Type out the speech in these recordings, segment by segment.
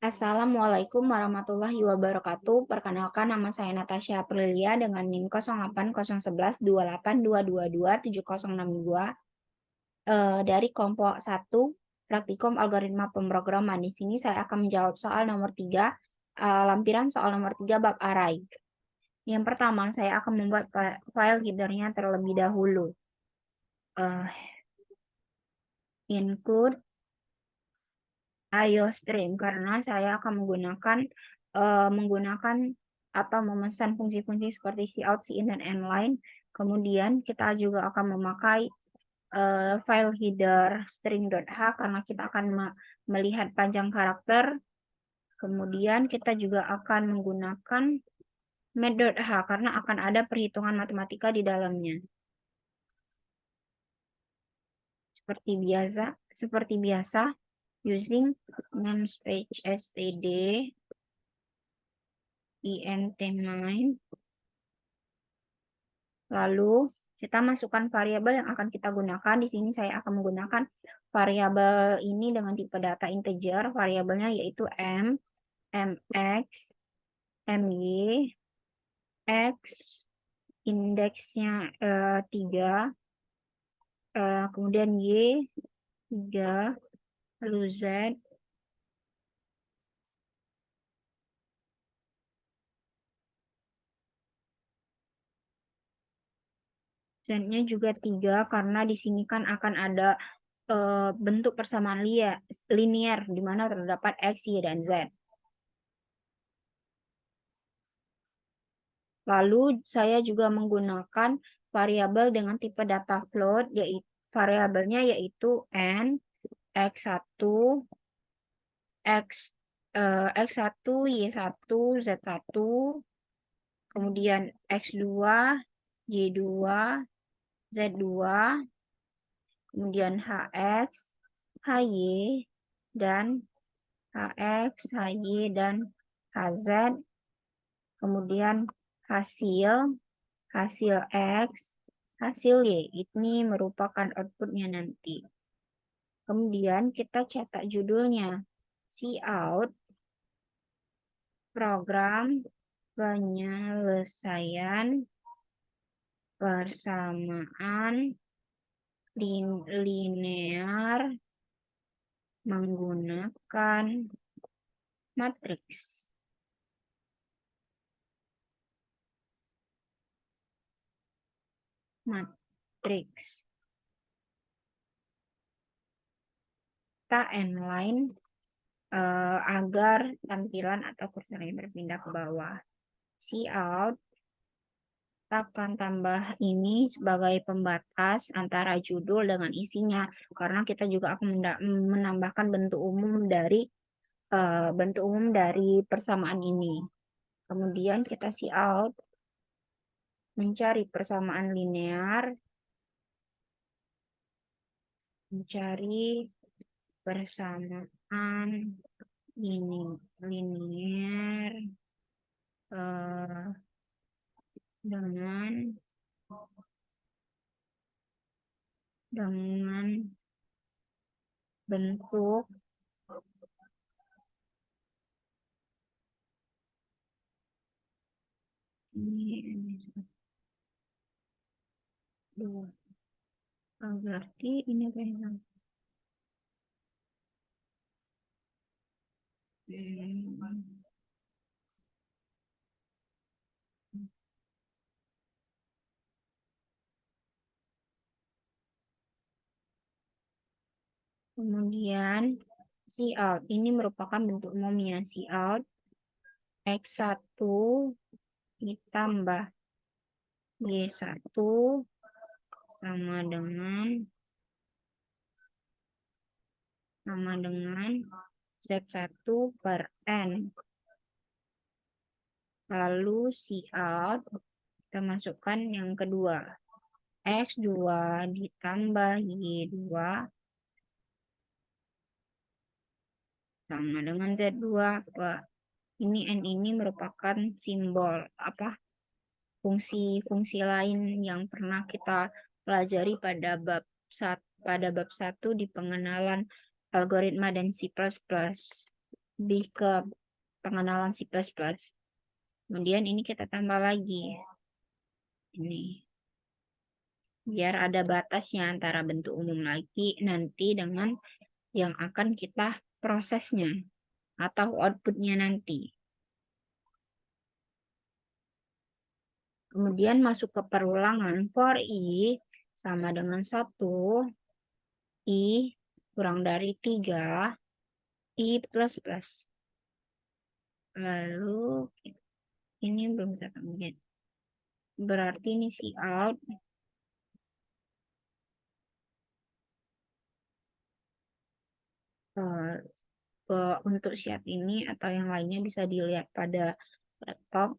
Assalamualaikum warahmatullahi wabarakatuh. Perkenalkan, nama saya Natasha Aprilia dengan NIM 08011282227062 dari kelompok 1 praktikum algoritma pemrograman. Di sini saya akan menjawab soal nomor 3, lampiran soal nomor 3 bab array. Yang pertama, saya akan membuat file header-nya terlebih dahulu. Include IOStream karena saya akan menggunakan atau memesan fungsi-fungsi seperti cout, cin, dan inline. Kemudian kita juga akan memakai file header string.h karena kita akan melihat panjang karakter. Kemudian kita juga akan menggunakan math.h karena akan ada perhitungan matematika di dalamnya. Seperti biasa, using namespace std int_main. Lalu kita masukkan variabel yang akan kita gunakan. Di sini saya akan menggunakan variabel ini dengan tipe data integer. Variabelnya yaitu m, mx, my, x, indeksnya 3, kemudian y 3, lalu z, z-nya juga 3 karena di sini kan akan ada bentuk persamaan linear di mana terdapat x, y, dan z. Lalu saya juga menggunakan variabel dengan tipe data float, yaitu variabelnya yaitu n, x1, x1, y1, z1, kemudian x2, y2, z2, kemudian hx, hy, dan hx, hy, dan hz, kemudian hasil X, hasil Y. Ini merupakan outputnya nanti. Kemudian kita cetak judulnya. Cout program penyelesaian persamaan linear menggunakan matriks. Kita inline agar tampilan atau kursornya berpindah ke bawah. Cout kita akan tambah ini sebagai pembatas antara judul dengan isinya karena kita juga akan menambahkan bentuk umum dari persamaan ini. Kemudian kita cout mencari persamaan linear, linear dengan bentuk ini berarti ini kayak kemudian cout ini merupakan bentuk umumnya. Cout x1 ditambah y1 sama dengan z1 per n. Lalu cout kita masukkan yang kedua. X2 ditambah Y2 sama dengan Z2. Ini N ini merupakan simbol fungsi lain yang pernah kita pelajari pada bab 1 di pengenalan algoritma dan C++. lebih ke pengenalan C++. Kemudian ini kita tambah lagi. Ini. Biar ada batasnya antara bentuk umum lagi nanti dengan yang akan kita prosesnya atau outputnya nanti. Kemudian masuk ke perulangan for I sama dengan 1, I kurang dari 3, I plus plus. Lalu ini belum kita tambahin. Berarti ini si out. Untuk siap ini atau yang lainnya bisa dilihat pada laptop.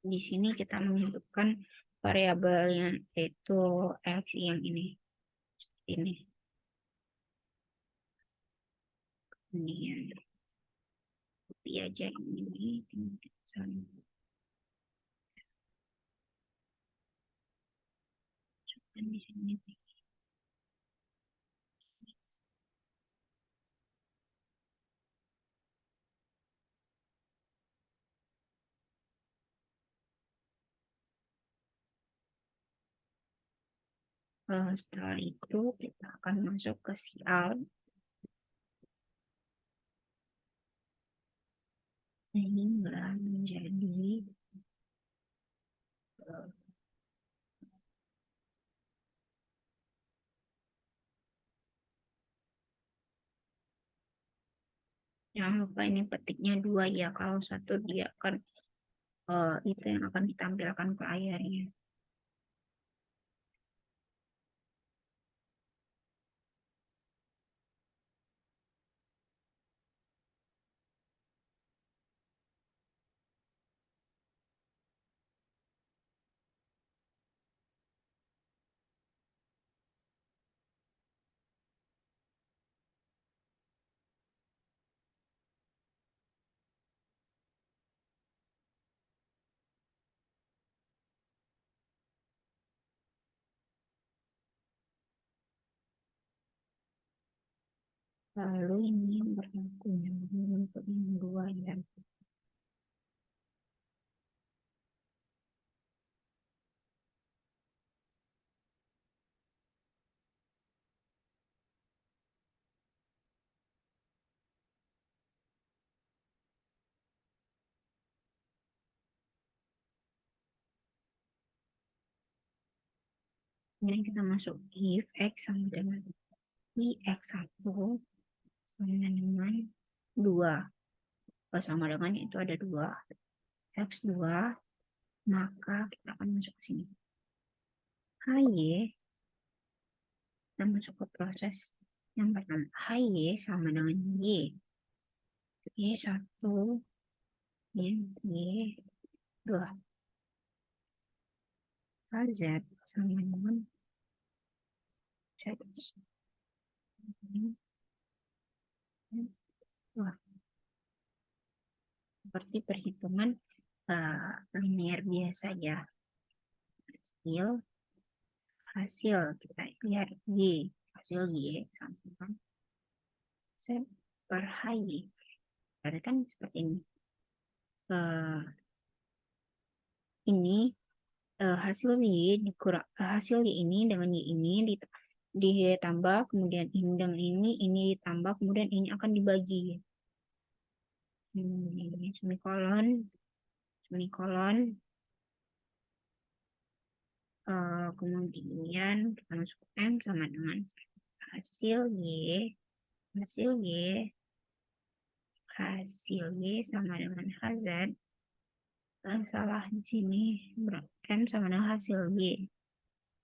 Di sini kita menghidupkan variabelnya yaitu x yang ini. Kemudian copy aja ini. Di sini. Setelah itu kita akan masuk ke cout. Ini menjadi jangan lupa ini petiknya 2 ya, kalau 1 dia akan itu yang akan ditampilkan ke layarnya. Lalu ini berlaku untuk yang 2 ya. Kemudian kita masuk if x sama dengan i x1 sama dengan 2. Sama dengan itu ada 2. X2, maka kita akan masuk ke sini. HY, kita masuk ke proses yang pertama. HY sama dengan Y. Y1, Y2. HZ sama dengan Z. Seperti perhitungan linear biasa ya. Hasil kita lihat Y, hasil Y sama dengan Z per HY. Berarti kan seperti ini. Ini hasil Y dikurang hasil Y ini dengan Y ini ditambah, kemudian ini dengan ini ditambah, kemudian ini akan dibagi. Ini semikolon, kemudian kita masuk M sama dengan hasil Y sama dengan HZ. Salah di sini, M sama dengan hasil Y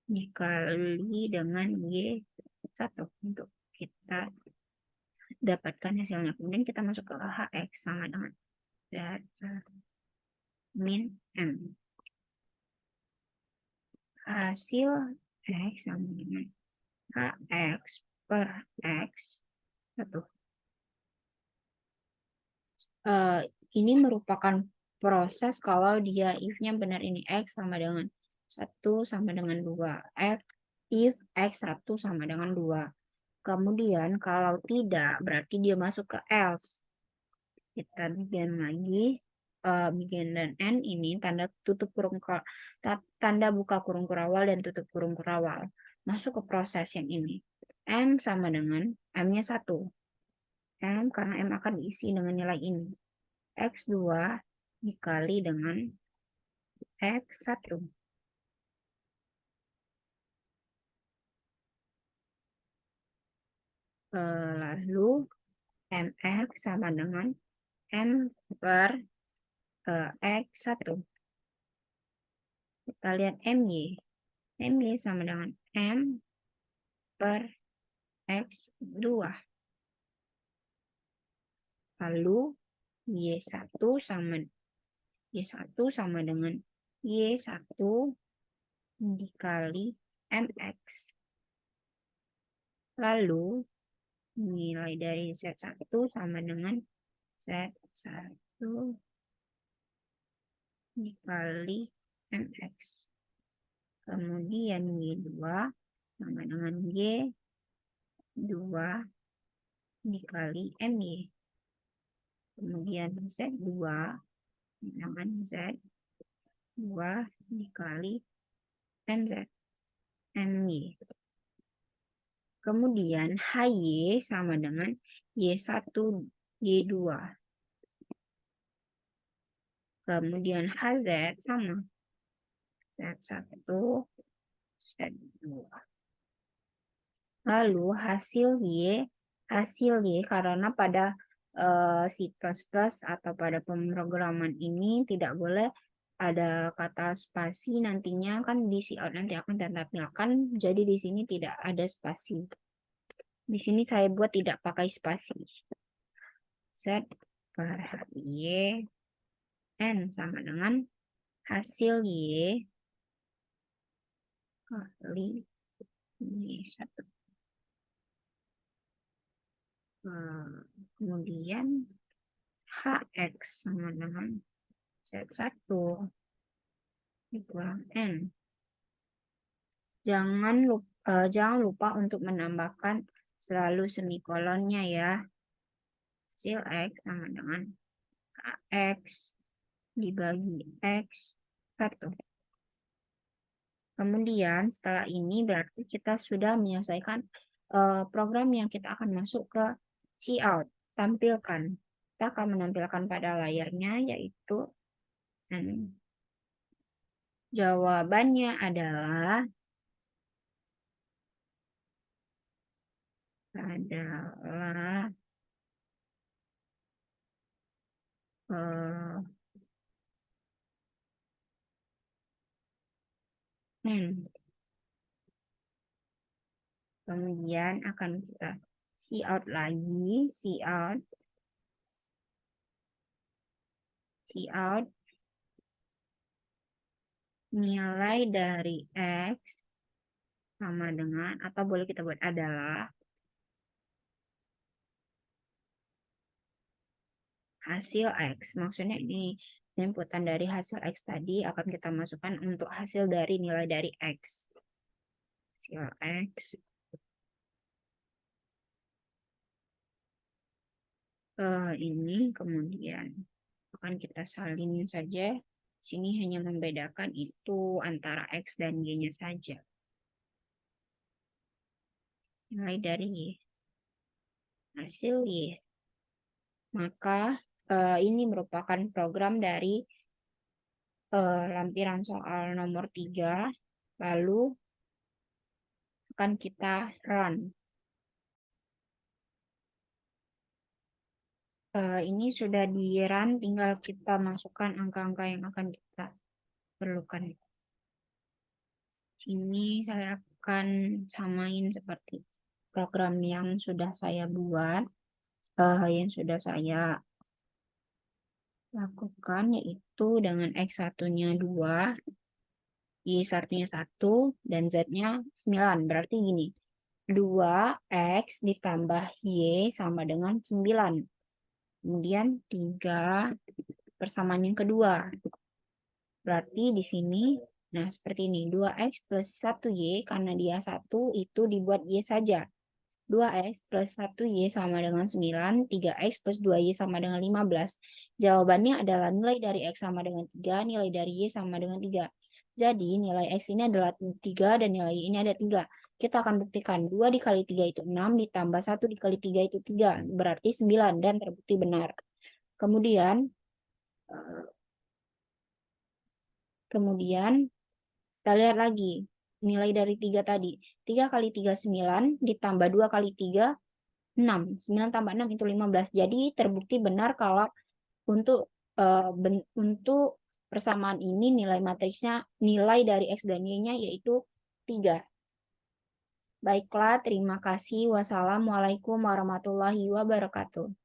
dikali dengan Y1 untuk kita dapatkan hasilnya. Kemudian kita masuk ke hx sama dengan z min m. Hasil x sama dengan hx per x 1. Ini merupakan proses kalau dia if-nya benar, ini x sama dengan 1 sama dengan 2. If x1 sama dengan 2. Kemudian kalau tidak, berarti dia masuk ke else. Kita bikin lagi, bikin dan n ini tanda tutup kurung tanda buka kurung kurawal dan tutup kurung kurawal. Masuk ke proses yang ini. M sama dengan M-nya 1. M karena M akan diisi dengan nilai ini. X2 dikali dengan X1. Lalu MX sama dengan M per X1. Kita lihat MY. MY sama dengan M per X2. Lalu Y1 sama dengan Y1 dikali MX. Lalu nilai dari Z1 sama dengan Z1 dikali MX. Kemudian Y2 sama dengan Y2 dikali MY. Kemudian Z2 dengan Z2 dikali MZ. MY. Kemudian HY sama dengan Y1 Y2. Kemudian HZ sama Z1 Z2. Lalu hasil Y karena pada C++ atau pada pemrograman ini tidak boleh ada kata spasi, nantinya kan di cout nanti akan ditampilkan, jadi di sini tidak ada spasi. Di sini saya buat tidak pakai spasi. Z per Y N sama dengan hasil Y kali Y1. Kemudian HX sama dengan Z1 dikurang N. Jangan lupa untuk menambahkan selalu semikolonnya ya. Hasil X sama dengan HX dibagi X1. Kemudian setelah ini berarti kita sudah menyelesaikan program yang kita akan masuk ke cout. Tampilkan. Kita akan menampilkan pada layarnya yaitu jawabannya adalah kemudian akan kita cout lagi, cout nilai dari X sama dengan, atau boleh kita buat adalah hasil X. Maksudnya ini inputan dari hasil X tadi akan kita masukkan untuk hasil dari nilai dari X. Hasil X. Ini kemudian akan kita salin saja. Sini hanya membedakan itu antara X dan Y-nya saja. Nilai dari Y. Hasil Y. Maka ini merupakan program dari lampiran soal nomor 3. Lalu akan kita run. Ini sudah di run, tinggal kita masukkan angka-angka yang akan kita perlukan. Sini saya akan samain seperti program yang sudah saya buat. yang sudah saya lakukan, yaitu dengan X1-nya 2, Y1-nya 1, dan Z-nya 9. Berarti gini, 2X ditambah Y sama dengan 9. Kemudian 3 persamaan yang kedua. Berarti di sini, nah seperti ini, 2X plus 1Y, karena dia 1, itu dibuat Y saja. 2X plus 1Y sama dengan 9, 3X plus 2Y sama dengan 15. Jawabannya adalah nilai dari X sama dengan 3, nilai dari Y sama dengan 3. Jadi nilai X ini adalah 3 dan nilai Y ini ada 3. Kita akan buktikan 2 dikali 3 itu 6, ditambah 1 dikali 3 itu 3. Berarti 9 dan terbukti benar. Kemudian kita lihat lagi nilai dari 3 tadi. 3 kali 3 9, ditambah 2 kali 3 6. 9 tambah 6 itu 15. Jadi terbukti benar kalau untuk untuk persamaan ini nilai matriksnya, nilai dari X dan Y-nya yaitu 3. Baiklah, terima kasih. Wassalamualaikum warahmatullahi wabarakatuh.